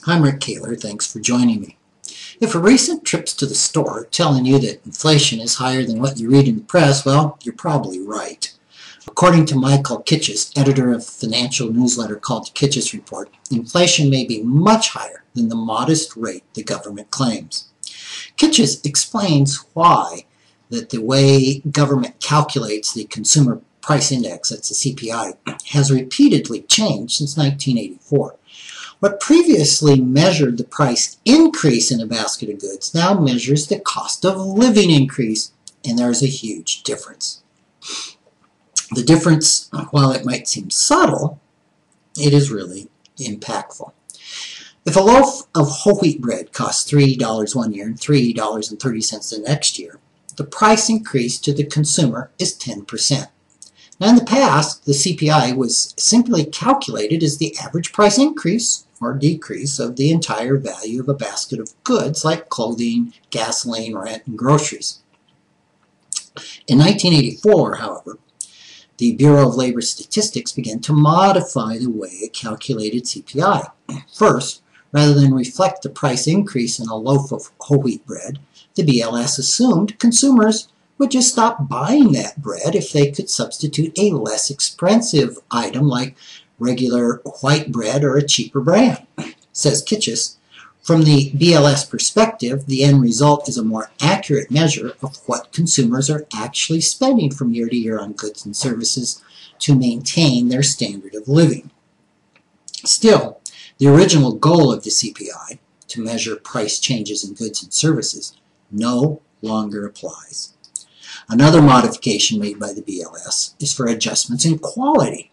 I'm Rick Kaler. Thanks for joining me. If a recent trips to the store are telling you that inflation is higher than what you read in the press, well, you're probably right. According to Michael Kitces, editor of a financial newsletter called the Kitces Report, inflation may be much higher than the modest rate the government claims. Kitces explains why that the way government calculates the Consumer Price Index, that's the CPI, has repeatedly changed since 1984. What previously measured the price increase in a basket of goods now measures the cost of living increase, and there's a huge difference. The difference, while it might seem subtle, it is really impactful. If a loaf of whole wheat bread costs $3 one year and $3.30 the next year, the price increase to the consumer is 10%. Now in the past, the CPI was simply calculated as the average price increase or decrease of the entire value of a basket of goods like clothing, gasoline, rent, and groceries. In 1984, however, the Bureau of Labor Statistics began to modify the way it calculated CPI. First, rather than reflect the price increase in a loaf of whole wheat bread, the BLS assumed consumers would just stop buying that bread if they could substitute a less expensive item like regular white bread or a cheaper brand. Says Kitces, from the BLS perspective, the end result is a more accurate measure of what consumers are actually spending from year to year on goods and services to maintain their standard of living. Still, the original goal of the CPI, to measure price changes in goods and services, no longer applies. Another modification made by the BLS is for adjustments in quality.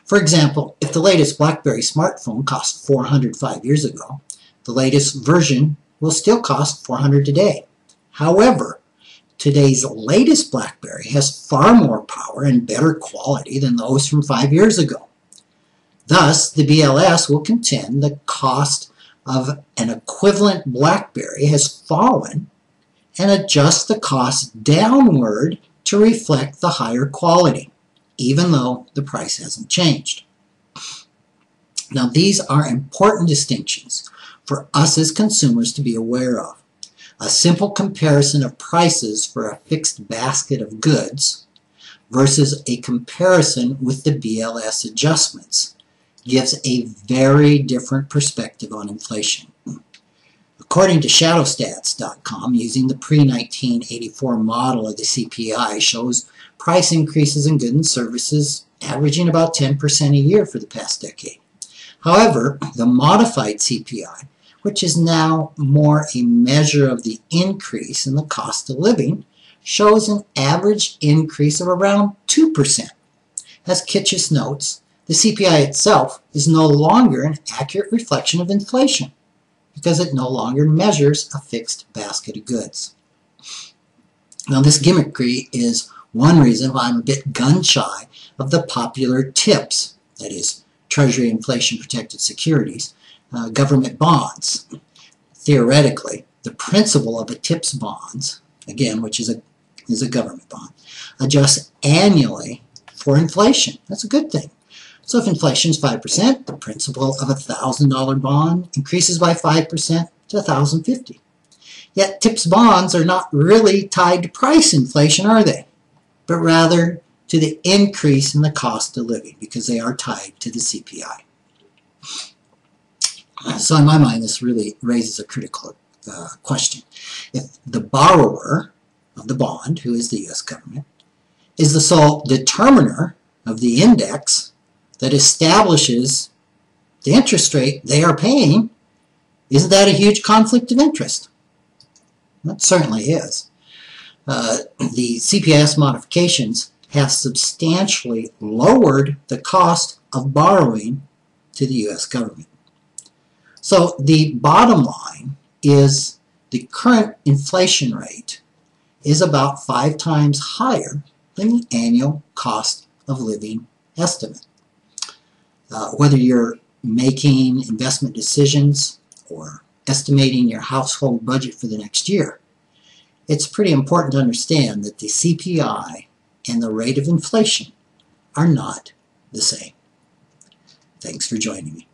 For example, if the latest BlackBerry smartphone cost $400 5 years ago, the latest version will still cost $400 today. However, today's latest BlackBerry has far more power and better quality than those from 5 years ago. Thus, the BLS will contend the cost of an equivalent BlackBerry has fallen and adjust the cost downward to reflect the higher quality, even though the price hasn't changed. Now, these are important distinctions for us as consumers to be aware of. A simple comparison of prices for a fixed basket of goods versus a comparison with the BLS adjustments gives a very different perspective on inflation. According to Shadowstats.com, using the pre-1984 model of the CPI shows price increases in goods and services averaging about 10% a year for the past decade. However, the modified CPI, which is now more a measure of the increase in the cost of living, shows an average increase of around 2%. As Kitces notes, the CPI itself is no longer an accurate reflection of inflation because it no longer measures a fixed basket of goods. Now, this gimmickry is one reason why I'm a bit gun-shy of the popular TIPS, that is, Treasury Inflation Protected Securities, government bonds. Theoretically, the principal of a TIPS bonds, again, which is a government bond, adjusts annually for inflation. That's a good thing. So if inflation is 5%, the principal of a $1,000 bond increases by 5% to $1,050. Yet TIPS bonds are not really tied to price inflation, are they? But rather to the increase in the cost of living because they are tied to the CPI. So in my mind, this really raises a critical question. If the borrower of the bond, who is the U.S. government, is the sole determiner of the index that establishes the interest rate they are paying, isn't that a huge conflict of interest? That certainly is. The CPIS modifications have substantially lowered the cost of borrowing to the U.S. government. So the bottom line is the current inflation rate is about 5 times higher than the annual cost of living estimate. Whether you're making investment decisions or estimating your household budget for the next year, it's pretty important to understand that the CPI and the rate of inflation are not the same. Thanks for joining me.